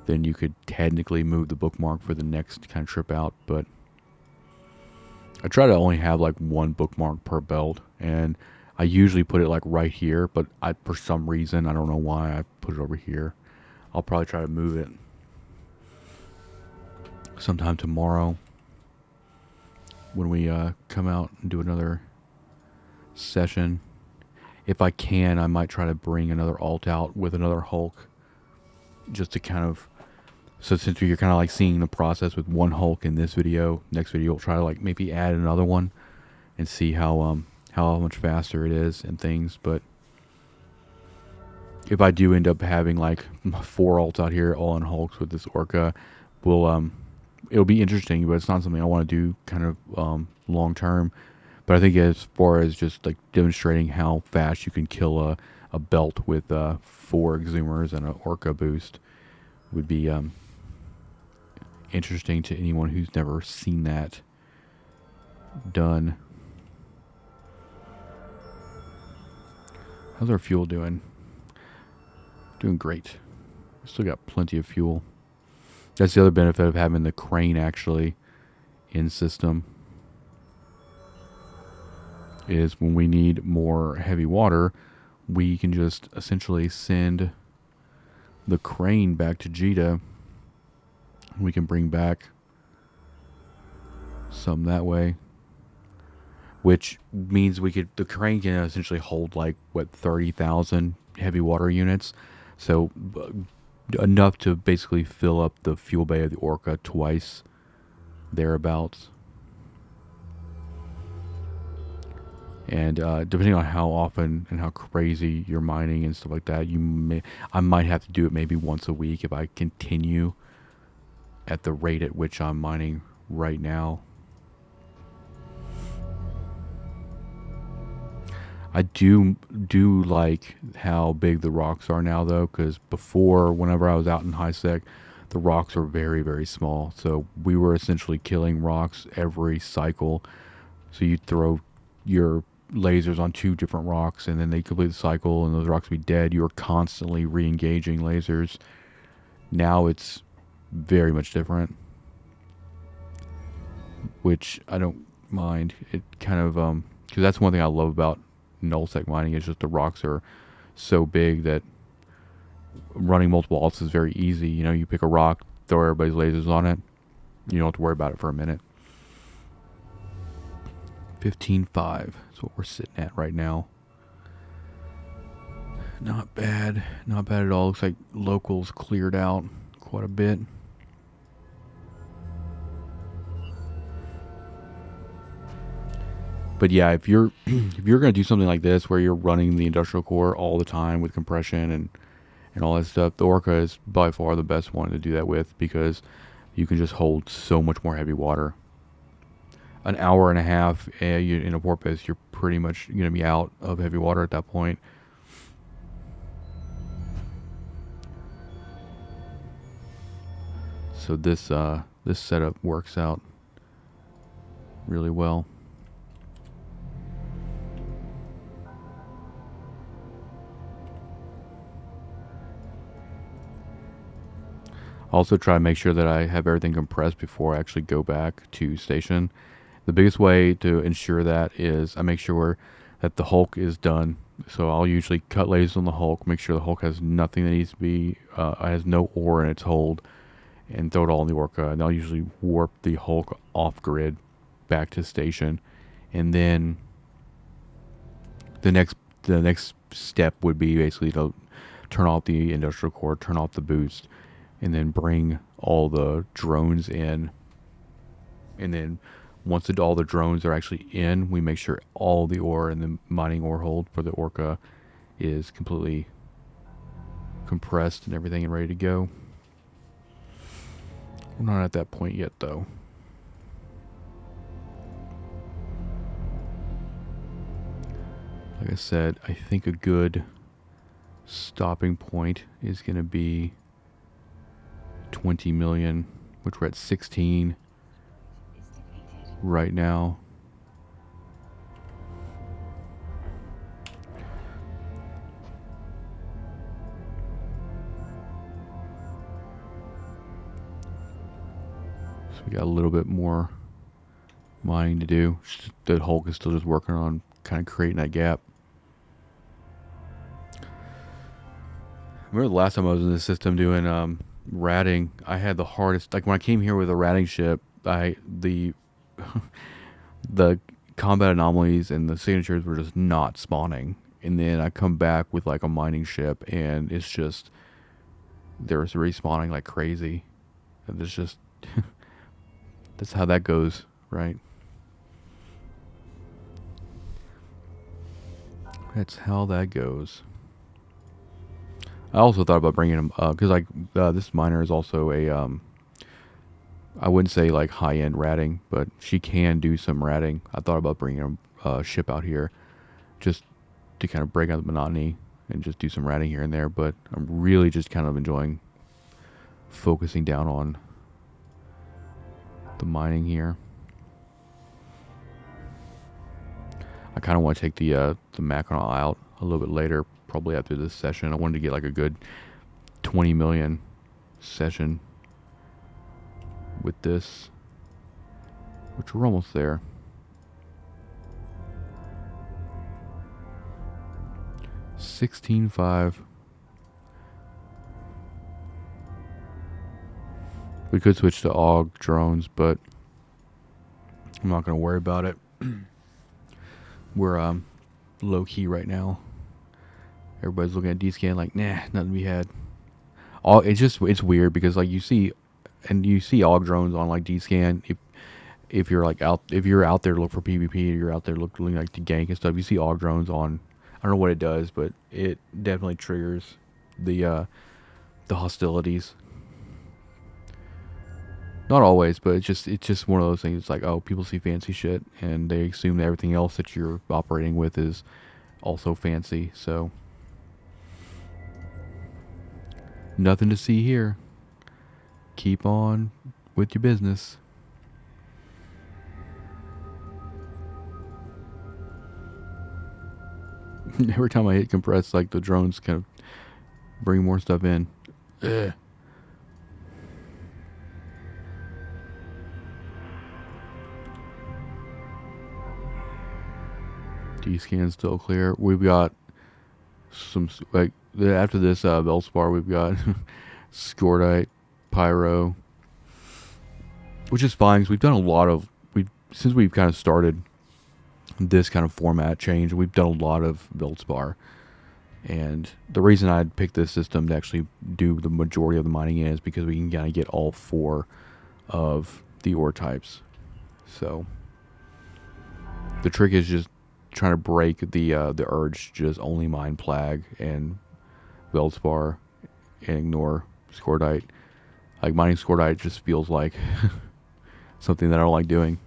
Speaker 1: Then you could technically move the bookmark for the next kind of trip out, but I try to only have like one bookmark per belt, and I usually put it like right here, but for some reason, I don't know why, I put it over here. I'll probably try to move it sometime tomorrow when we come out and do another session. If I can, I might try to bring another alt out with another Hulk, just to kind of, so since you're kind of like seeing the process with one Hulk in this video, next video we'll try to like maybe add another one and see how much faster it is and things. But if I do end up having like 4 alts out here all on Hulks with this Orca, it'll be interesting, but it's not something I want to do kind of long term. But I think as far as just like demonstrating how fast you can kill a belt with 4 exhumers and an Orca boost would be interesting to anyone who's never seen that done. How's our fuel doing? Doing great. Still got plenty of fuel. That's the other benefit of having the crane actually in system, is when we need more heavy water, we can just essentially send the crane back to Jita. We can bring back some that way, which means the crane can essentially hold like 30,000 heavy water units, so enough to basically fill up the fuel bay of the Orca twice, thereabouts. And depending on how often and how crazy you're mining and stuff like that, I might have to do it maybe once a week if I continue at the rate at which I'm mining right now. I do like how big the rocks are now, though, because before, whenever I was out in high sec, the rocks were very, very small. So we were essentially killing rocks every cycle. So you'd throw your lasers on 2 different rocks, and then they complete the cycle, and those rocks would be dead. You were constantly re-engaging lasers. Now it's very much different, which I don't mind. It kind of because that's one thing I love about nullsec mining, is just the rocks are so big that running multiple alts is very easy. You pick a rock, throw everybody's lasers on it, you don't have to worry about it for a minute. 15.5 is what we're sitting at right now. Not bad at all. Looks like locals cleared out quite a bit. But yeah, if you're going to do something like this where you're running the industrial core all the time with compression and all that stuff, the Orca is by far the best one to do that with, because you can just hold so much more heavy water. An hour and a half in a porpoise, you're pretty much going to be out of heavy water at that point. So this setup works out really well. Also try to make sure that I have everything compressed before I actually go back to station. The biggest way to ensure that is I make sure that the hulk is done. So I'll usually cut lasers on the hulk, make sure the hulk has nothing that needs to be, has no ore in its hold, and throw it all in the Orca. And I'll usually warp the hulk off grid back to station. And then the next step would be basically to turn off the industrial core, turn off the boost, and then bring all the drones in. And then once all the drones are actually in, we make sure all the ore in the mining ore hold for the Orca is completely compressed and everything and ready to go. We're not at that point yet, though. Like I said, I think a good stopping point is going to be 20 million, which we're at 16 right now. So we got a little bit more mining to do. The Hulk is still just working on kind of creating that gap. I remember the last time I was in the system doing ratting, I had the hardest. Like when I came here with a ratting ship, the combat anomalies and the signatures were just not spawning. And then I come back with like a mining ship, and it's just they're respawning like crazy. And it's just that's how that goes, right? That's how that goes. I also thought about bringing him because like this miner is also a I wouldn't say like high end ratting, but she can do some ratting. I thought about bringing a ship out here just to kind of break out the monotony and just do some ratting here and there. But I'm really just kind of enjoying focusing down on the mining here. I kind of want to take the Mackinac out a little bit later, probably after this session. I wanted to get like a good 20 million session with this, which we're almost there. 16.5. We could switch to AUG drones, but I'm not going to worry about it. We're low key right now. Everybody's looking at D-scan like, nah, nothing to be had. It's weird because like you see AUG drones on like D-scan. If you're out there to look for PvP, or you're out there looking like to gank and stuff, you see AUG drones on. I don't know what it does, but it definitely triggers the hostilities. Not always, but it's just one of those things. It's like, oh, people see fancy shit, and they assume that everything else that you're operating with is also fancy. So, nothing to see here. Keep on with your business. Every time I hit compress, like the drones kind of bring more stuff in. Ugh. D-scan still clear. We've got some like after this Velspar, we've got Scordite, Pyro, which is fine because we've done a lot of since we've kind of started this kind of format change. We've done a lot of Velspar, and the reason I picked this system to actually do the majority of the mining in is because we can kind of get all 4 of the ore types. So the trick is just trying to break the urge to just only mine Plag and Veldspar and ignore Scordite. Like mining Scordite just feels like something that I don't like doing.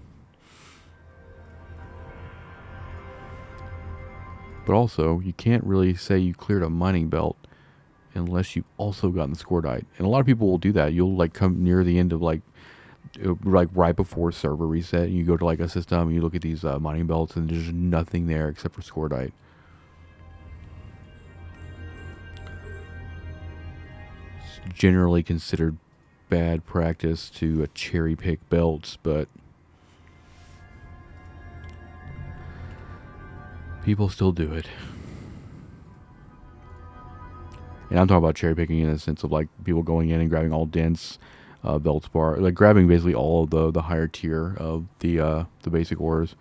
Speaker 1: But also, you can't really say you cleared a mining belt unless you've also gotten the Scordite. And a lot of people will do that. You'll like come near the end of like right before server reset, and you go to like a system and you look at these mining belts, and there's nothing there except for Scordite. It's generally considered bad practice to cherry pick belts, but people still do it. And I'm talking about cherry picking in the sense of like people going in and grabbing all dense belt spar, like grabbing basically all of the higher tier of the basic ores,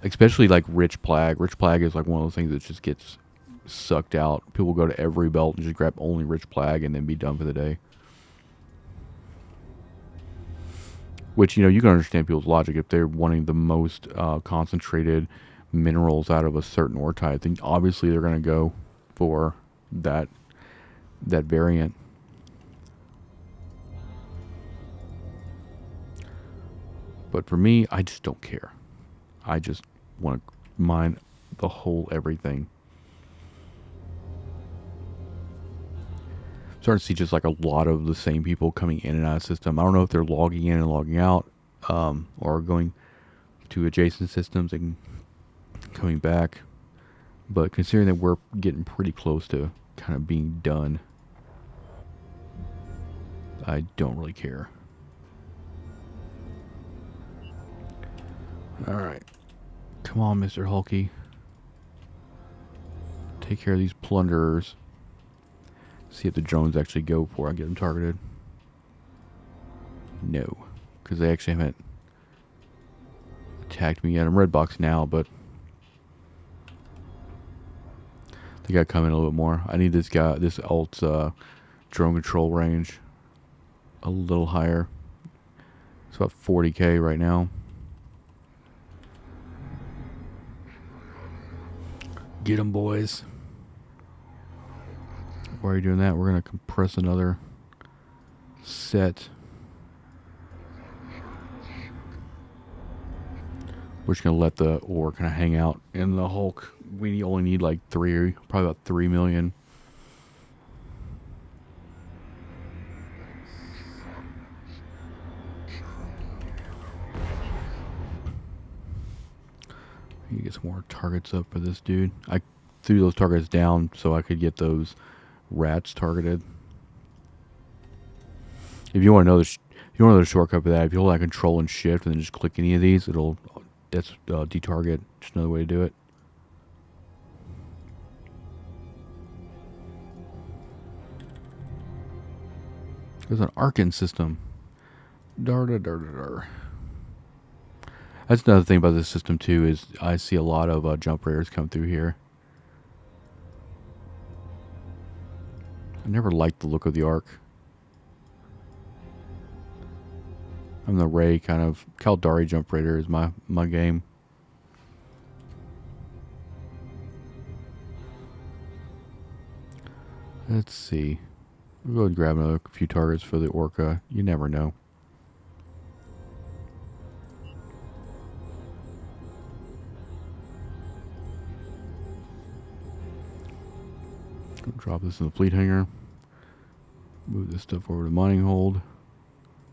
Speaker 1: especially like rich plag. Rich plag is like one of those things that just gets sucked out. People go to every belt and just grab only rich plag and then be done for the day. Which, you know, you can understand people's logic. If they're wanting the most concentrated minerals out of a certain ore type, then obviously they're going to go for that variant. But for me, I just don't care. I just want to mine the whole everything. Starting to see just like a lot of the same people coming in and out of the system. I don't know if they're logging in and logging out, or going to adjacent systems and coming back. But considering that we're getting pretty close to kind of being done, I don't really care. Alright. Come on, Mr. Hulky. Take care of these plunderers. See if the drones actually go before I get them targeted. No. Because they actually haven't attacked me yet. I'm red box now, but they got to come in a little bit more. I need this alt's drone control range a little higher. It's about 40k right now. Get them, boys. While you're doing that, we're going to compress another set. We're just going to let the ore kind of hang out in the Hulk. We only need like probably about 3 million. You get some more targets up for this dude. I threw those targets down so I could get those rats targeted. If you want to know the shortcut for that, if you hold that Control and Shift and then just click any of these, that's detarget. Just another way to do it. There's an Arkin system. Dar. That's another thing about this system too, is I see a lot of jump raiders come through here. I never liked the look of the Ark. I'm the Ray kind of Caldari jump raider is my game. Let's see. We'll go ahead and grab another few targets for the Orca. You never know. Drop this in the fleet hangar. Move this stuff over to the mining hold.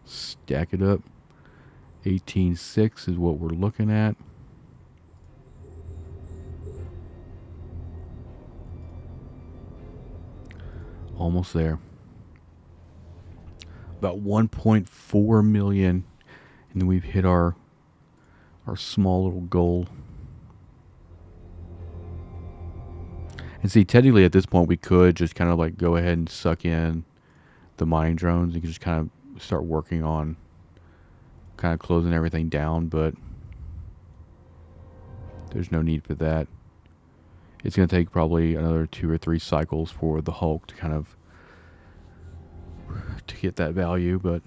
Speaker 1: Stack it up. 18.6 is what we're looking at. Almost there. About 1.4 million, and then we've hit our small little goal. And see, technically at this point we could just kind of like go ahead and suck in the mining drones. You can just kind of start working on kind of closing everything down, but there's no need for that. It's going to take probably another 2 or 3 cycles for the Hulk to kind of to get that value, but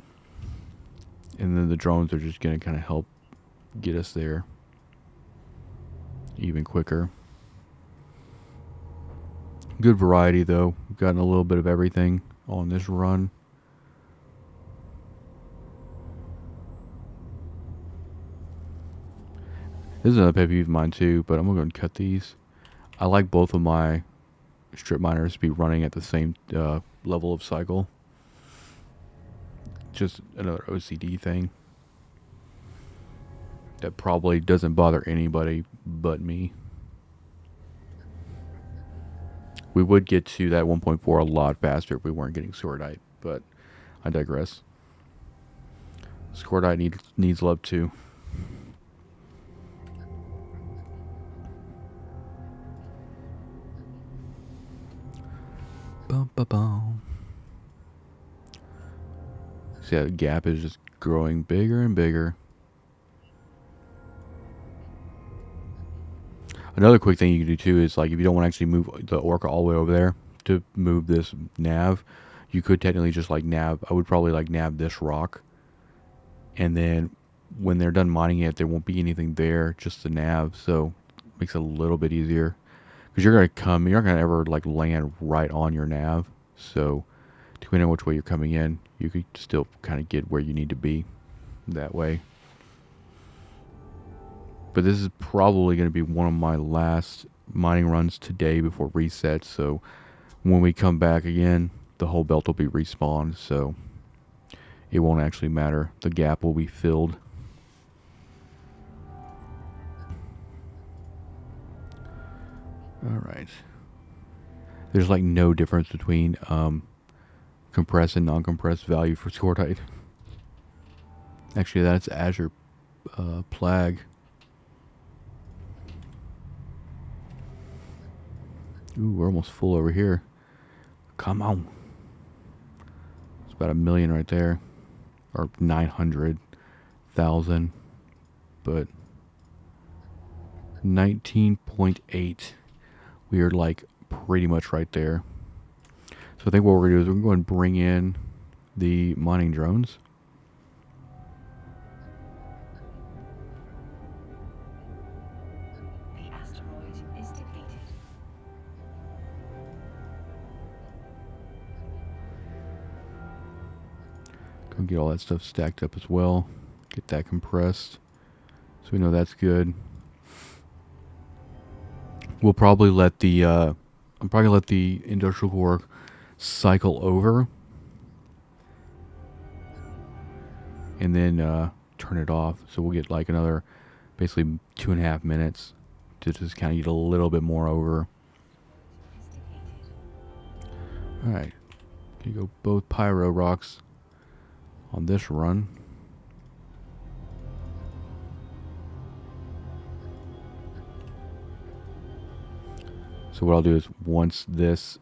Speaker 1: and then the drones are just going to kind of help get us there even quicker. Good variety though. We've gotten a little bit of everything on this run. This is another pet peeve of mine too, but I'm going to go and cut these. I like both of my strip miners to be running at the same level of cycle. Just another OCD thing that probably doesn't bother anybody but me. We would get to that 1.4 a lot faster if we weren't getting Swordite, but I digress. Scordite needs love too. Bum, bum, bum. See, that gap is just growing bigger and bigger. Another quick thing you can do too is, like, if you don't want to actually move the Orca all the way over there to move this nav, you could technically just like nav. I would probably like nav this rock, and then when they're done mining it, there won't be anything there, just the nav. So it makes it a little bit easier, because you're not gonna ever like land right on your nav. So depending on which way you're coming in, you could still kind of get where you need to be that way. But this is probably going to be one of my last mining runs today before reset. So when we come back again, the whole belt will be respawned. So it won't actually matter. The gap will be filled. All right. There's like no difference between compressed and non-compressed value for Scordite. Actually, that's Azure Plague. Ooh, we're almost full over here. Come on. It's about 1 million right there. Or 900,000. But 19.8. We are like pretty much right there. So I think what we're going to do is we're going to go and bring in the mining drones.
Speaker 2: The asteroid is depleted.
Speaker 1: Go and get all that stuff stacked up as well. Get that compressed. So we know that's good. We'll probably let the industrial core cycle over, and then turn it off. So we'll get like another basically 2.5 minutes to just kind of get a little bit more over. All right, can you go both pyro rocks on this run? So what I'll do is, once this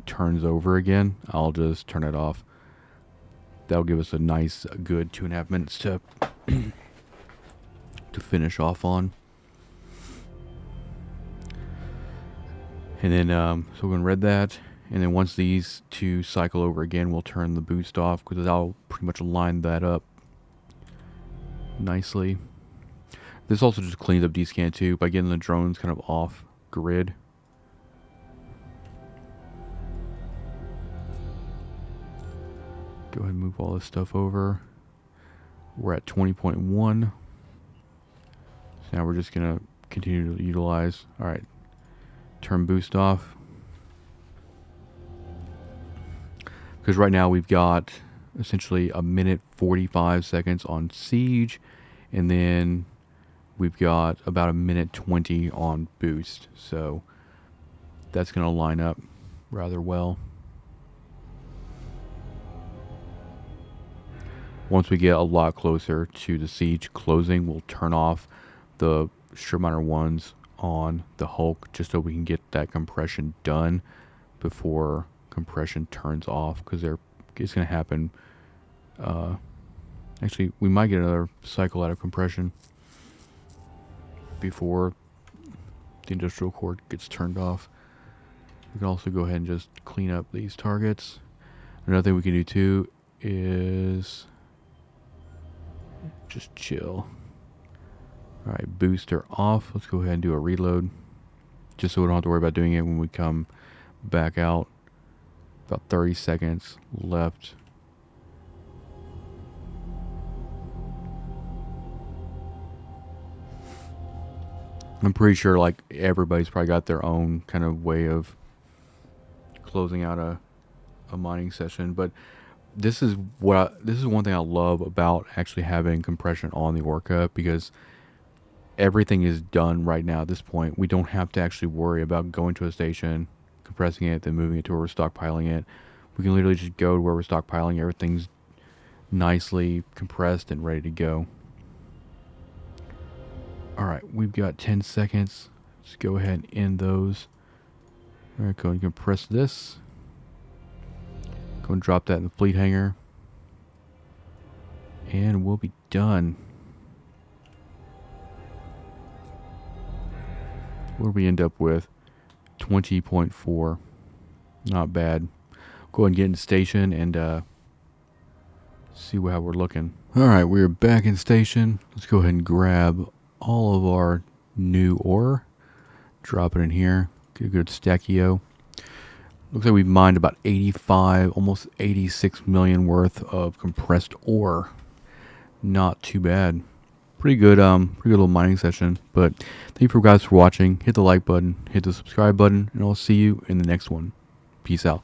Speaker 1: turns over again, I'll just turn it off. That'll give us a nice, good 2.5 minutes to to finish off on. And then, so we're going to read that. And then once these two cycle over again, we'll turn the boost off, because I'll pretty much line that up nicely. This also just cleans up D-Scan too by getting the drones kind of off grid. Go ahead and move all this stuff over. We're at 20.1. So now we're just going to continue to utilize. All right. Turn boost off. Because right now we've got essentially 1:45 on siege. And then we've got about 1:20 on boost. So that's going to line up rather well. Once we get a lot closer to the siege closing, we'll turn off the strip miner ones on the Hulk, just so we can get that compression done before compression turns off, because it's going to happen. Actually, we might get another cycle out of compression before the industrial core gets turned off. We can also go ahead and just clean up these targets. Another thing we can do too is just chill. Alright, booster off. Let's go ahead and do a reload, just so we don't have to worry about doing it when we come back out. About 30 seconds left. I'm pretty sure like everybody's probably got their own kind of way of closing out a mining session, but this is one thing I love about actually having compression on the Orca, because everything is done right now at this point. We don't have to actually worry about going to a station, compressing it, then moving it to where we're stockpiling it. We can literally just go to where we're stockpiling. Everything's nicely compressed and ready to go. Alright, we've got 10 seconds. Let's go ahead and end those. Alright, go and compress this. Go and drop that in the fleet hanger. And we'll be done. What do we end up with? 20.4. Not bad. Go ahead and get in station and see how we're looking. Alright, we're back in station. Let's go ahead and grab all of our new ore. Drop it in here. Get a good stackio. Looks like we've mined about 85, almost 86 million worth of compressed ore. Not too bad. Pretty good little mining session. But thank you guys for watching. Hit the like button, hit the subscribe button, and I'll see you in the next one. Peace out.